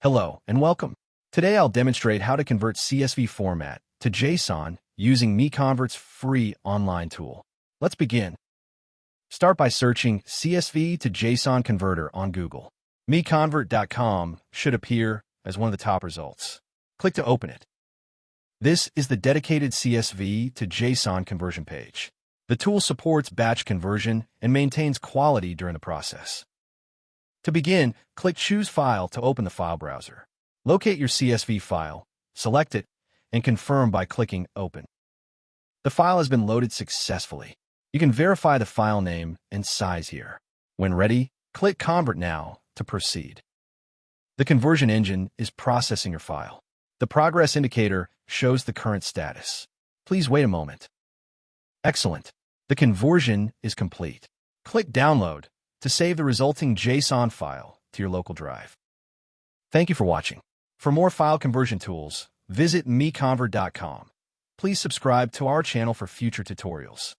Hello and welcome. Today I'll demonstrate how to convert CSV format to JSON using MiConvert's free online tool. Let's begin. Start by searching CSV to JSON converter on Google. MiConvert.com should appear as one of the top results. Click to open it. This is the dedicated CSV to JSON conversion page. The tool supports batch conversion and maintains quality during the process. To begin, click Choose File to open the file browser. Locate your CSV file, select it, and confirm by clicking Open. The file has been loaded successfully. You can verify the file name and size here. When ready, click Convert Now to proceed. The conversion engine is processing your file. The progress indicator shows the current status. Please wait a moment. Excellent. The conversion is complete. Click Download to save the resulting JSON file to your local drive. Thank you for watching. For more file conversion tools, visit MiConvert.com. Please subscribe to our channel for future tutorials.